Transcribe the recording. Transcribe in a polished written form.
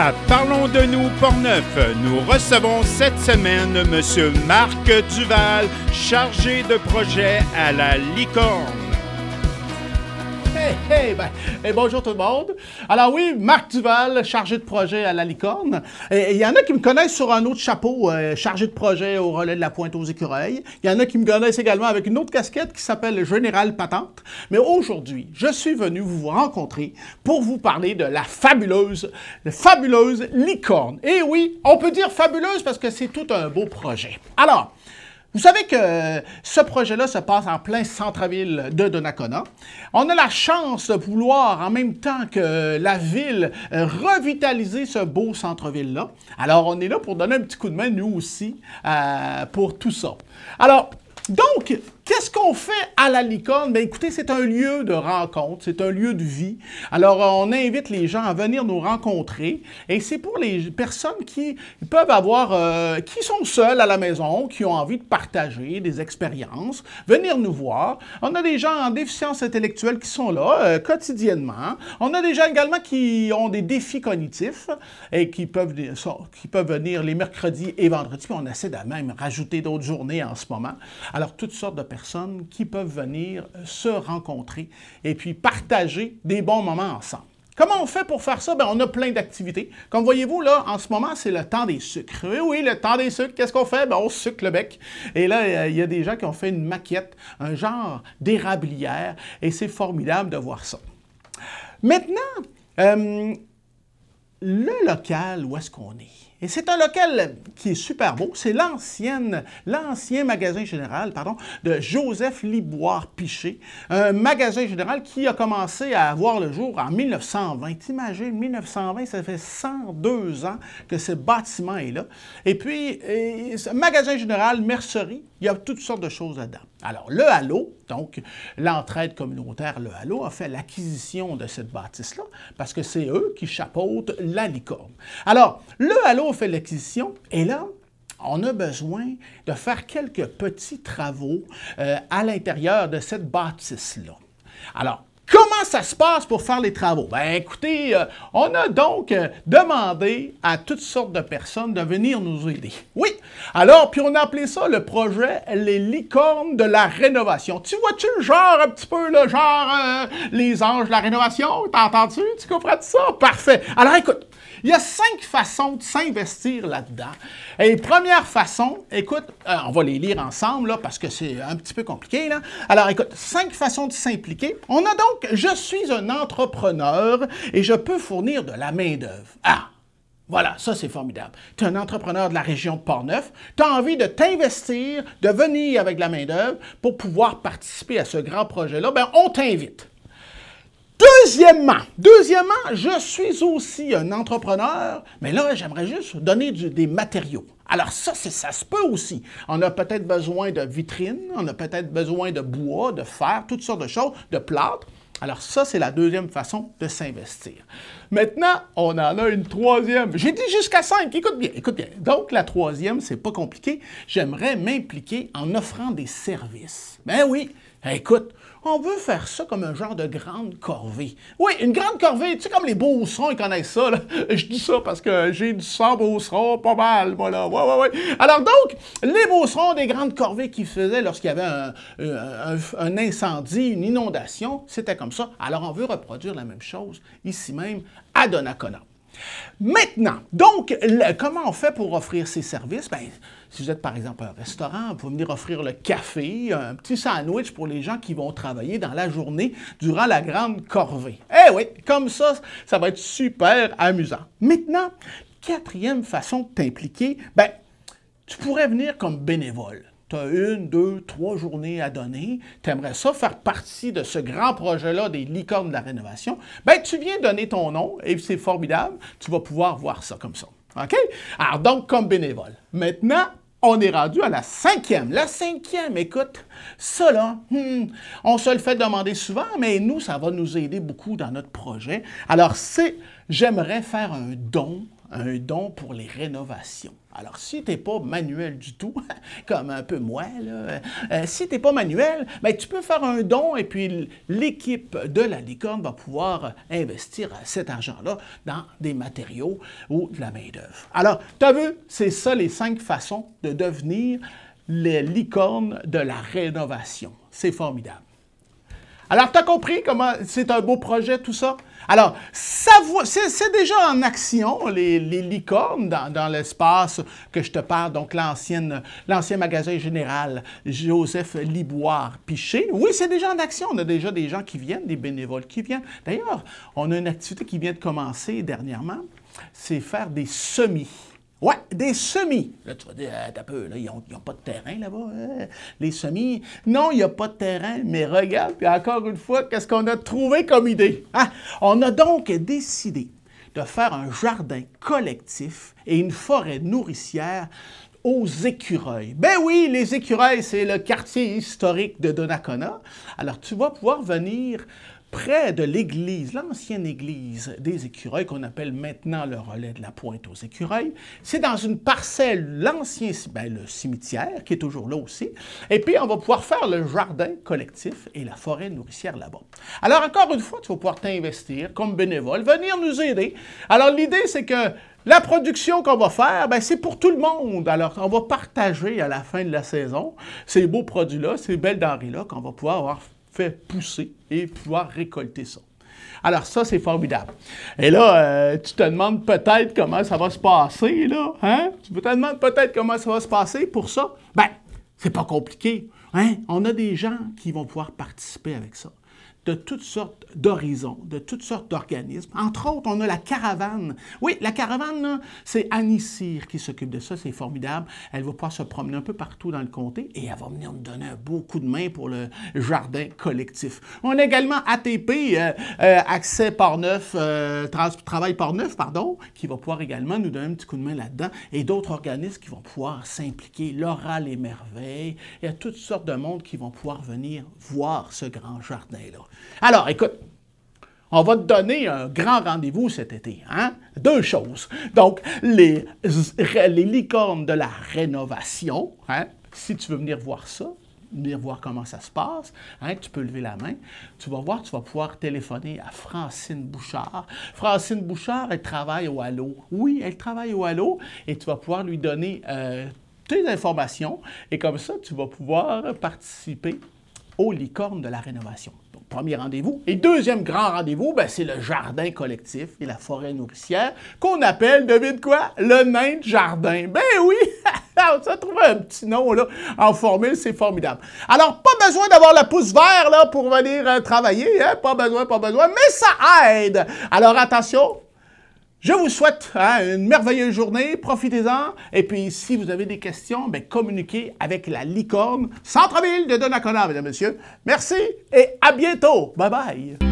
À Parlons de nous Portneuf, nous recevons cette semaine M. Marc Duval, chargé de projet à la Licorne. Bonjour tout le monde. Alors oui, Marc Duval, chargé de projet à la Licorne. Il y en a qui me connaissent sur un autre chapeau, chargé de projet au relais de la Pointe aux Écureuils. Il y en a qui me connaissent également avec une autre casquette qui s'appelle Général Patente. Mais aujourd'hui, je suis venu vous rencontrer pour vous parler de la fabuleuse Licorne. Et oui, on peut dire fabuleuse parce que c'est tout un beau projet. Alors, vous savez que ce projet-là se passe en plein centre-ville de Donnacona. On a la chance de vouloir, en même temps que la ville, revitaliser ce beau centre-ville-là. Alors, on est là pour donner un petit coup de main, nous aussi, pour tout ça. Alors, donc, qu'est-ce qu'on fait à la Licorne? Bien, écoutez, c'est un lieu de rencontre, c'est un lieu de vie. Alors, on invite les gens à venir nous rencontrer et c'est pour les personnes qui peuvent avoir, qui sont seules à la maison, qui ont envie de partager des expériences, venir nous voir. On a des gens en déficience intellectuelle qui sont là quotidiennement. On a des gens également qui ont des défis cognitifs et qui peuvent venir les mercredis et vendredis. Puis on essaie de même rajouter d'autres journées en ce moment. Alors, toutes sortes de personnes qui peuvent venir se rencontrer et puis partager des bons moments ensemble. Comment on fait pour faire ça? Bien, on a plein d'activités. Comme voyez-vous, là, en ce moment, c'est le temps des sucres. Oui, le temps des sucres, qu'est-ce qu'on fait? Bien, on sucre le bec. Et là, il y a des gens qui ont fait une maquette, un genre d'érablière, et c'est formidable de voir ça. Maintenant, le local où est-ce qu'on est? Et c'est un local qui est super beau. C'est l'ancien magasin général, de Joseph Liboire-Piché. Un magasin général qui a commencé à voir le jour en 1920. T'imagines, 1920, ça fait 102 ans que ce bâtiment est là. Et puis, ce magasin général, mercerie, il y a toutes sortes de choses là-dedans. Alors, le Halo, donc l'entraide communautaire, le Halo, a fait l'acquisition de cette bâtisse-là parce que c'est eux qui chapeautent la Licorne. Alors, le Halo fait l'acquisition et là, on a besoin de faire quelques petits travaux à l'intérieur de cette bâtisse-là. Alors, comment ça se passe pour faire les travaux? Bien, écoutez, on a donc demandé à toutes sortes de personnes de venir nous aider. Oui! Alors, puis on a appelé ça le projet Les Licornes de la rénovation. Tu vois-tu le genre un petit peu, le genre les anges de la rénovation? T'entends-tu? Tu comprends ça? Parfait! Alors, écoute, il y a 5 façons de s'investir là-dedans. Et première façon, écoute, on va les lire ensemble, là, parce que c'est un petit peu compliqué, là. Alors, écoute, 5 façons de s'impliquer. On a donc, je suis un entrepreneur et je peux fournir de la main-d'œuvre. Ah! Voilà, ça c'est formidable. Tu es un entrepreneur de la région de Portneuf, tu as envie de t'investir, de venir avec de la main-d'œuvre pour pouvoir participer à ce grand projet-là, bien, on t'invite. Deuxièmement, je suis aussi un entrepreneur, mais là, j'aimerais juste donner des matériaux. Alors ça se peut aussi. On a peut-être besoin de vitrines, on a peut-être besoin de bois, de fer, toutes sortes de choses, de plâtre. Alors ça, c'est la deuxième façon de s'investir. Maintenant, on en a une troisième. J'ai dit jusqu'à 5. Écoute bien, écoute bien. Donc, la troisième, c'est pas compliqué. J'aimerais m'impliquer en offrant des services. Ben oui, écoute, on veut faire ça comme un genre de grande corvée. Oui, une grande corvée, tu sais, comme les Beaucerons, ils connaissent ça, là. Je dis ça parce que j'ai du sang Beauceron, pas mal, moi, là. Ouais. Alors donc, les Beaucerons, des grandes corvées qu'ils faisaient lorsqu'il y avait un incendie, une inondation, c'était comme ça. Alors, on veut reproduire la même chose ici même à Donnacona. Maintenant, donc, comment on fait pour offrir ces services? Bien, si vous êtes par exemple un restaurant, vous pouvez venir offrir le café, un petit sandwich pour les gens qui vont travailler dans la journée durant la grande corvée. Eh oui, comme ça va être super amusant. Maintenant, quatrième façon de t'impliquer, bien, tu pourrais venir comme bénévole. Tu as 1, 2, 3 journées à donner, tu aimerais ça faire partie de ce grand projet-là des Licornes de la rénovation, bien, tu viens donner ton nom et c'est formidable, tu vas pouvoir voir ça comme ça. OK? Alors donc, comme bénévole. Maintenant, on est rendu à la 5e. La 5e, écoute, ça là, on se le fait demander souvent, mais nous, ça va nous aider beaucoup dans notre projet. Alors, j'aimerais faire un don un don pour les rénovations. Alors, si tu n'es pas manuel du tout, comme un peu moi, là, si tu n'es pas manuel, ben, tu peux faire un don et puis l'équipe de la licorne va pouvoir investir cet argent-là dans des matériaux ou de la main-d'œuvre. Alors, tu as vu, c'est ça les 5 façons de devenir les licornes de la rénovation. C'est formidable. Alors, tu as compris comment c'est un beau projet, tout ça? Alors, c'est déjà en action, les licornes, dans l'espace que je te parle, donc l'ancien magasin général Joseph Liboire-Piché. Oui, c'est déjà en action. On a déjà des gens qui viennent, des bénévoles qui viennent. D'ailleurs, on a une activité qui vient de commencer dernièrement, c'est faire des semis. Ouais, des semis. Là, tu vas dire, t'as peu, là, ils n'ont pas de terrain là-bas. Les semis, non, il n'y a pas de terrain, mais regarde, puis encore une fois, qu'est-ce qu'on a trouvé comme idée? Ah, on a donc décidé de faire un jardin collectif et une forêt nourricière aux écureuils. Ben oui, les écureuils, c'est le quartier historique de Donnacona. Alors, tu vas pouvoir venir près de l'église, l'ancienne église des écureuils, qu'on appelle maintenant le relais de la Pointe aux écureuils. C'est dans une parcelle, l'ancien, ben, le cimetière, qui est toujours là aussi. Et puis, on va pouvoir faire le jardin collectif et la forêt nourricière là-bas. Alors, encore une fois, tu vas pouvoir t'investir comme bénévole, venir nous aider. Alors, l'idée, c'est que la production qu'on va faire, ben, c'est pour tout le monde. Alors, on va partager à la fin de la saison ces beaux produits-là, ces belles denrées-là qu'on va pouvoir avoir fait pousser et pouvoir récolter ça. Alors ça, c'est formidable. Et là, tu te demandes peut-être comment ça va se passer, là, hein? Tu te demandes peut-être comment ça va se passer pour ça? Ben, c'est pas compliqué, hein? On a des gens qui vont pouvoir participer avec ça, de toutes sortes d'horizons, de toutes sortes d'organismes. Entre autres, on a la caravane. Oui, la caravane, c'est Annie Cyr qui s'occupe de ça, c'est formidable. Elle va pouvoir se promener un peu partout dans le comté et elle va venir nous donner un beau coup de main pour le jardin collectif. On a également ATP, Accès Port-Neuf, Travail Port-Neuf, pardon, qui va pouvoir également nous donner un petit coup de main là-dedans et d'autres organismes qui vont pouvoir s'impliquer. L'Oral et Merveilles, il y a toutes sortes de monde qui vont pouvoir venir voir ce grand jardin-là. Alors, écoute, on va te donner un grand rendez-vous cet été, hein? 2 choses. Donc, les licornes de la rénovation, hein? Si tu veux venir voir ça, venir voir comment ça se passe, hein? Tu peux lever la main. Tu vas voir, tu vas pouvoir téléphoner à Francine Bouchard. Francine Bouchard, elle travaille au Halo. Oui, elle travaille au Halo et tu vas pouvoir lui donner tes informations et comme ça, tu vas pouvoir participer aux licornes de la rénovation. Donc, premier rendez-vous. Et deuxième grand rendez-vous, ben, c'est le jardin collectif et la forêt nourricière qu'on appelle, devine quoi? Le nain de jardin. Ben oui! On s'est trouvé un petit nom là, en formule, c'est formidable. Alors, pas besoin d'avoir le pouce vert là, pour venir travailler, hein? Pas besoin, mais ça aide! Alors, attention! Je vous souhaite une merveilleuse journée, profitez-en. Et puis, si vous avez des questions, ben, communiquez avec la licorne, centre-ville de Donnacona, mesdames et messieurs. Merci et à bientôt. Bye bye.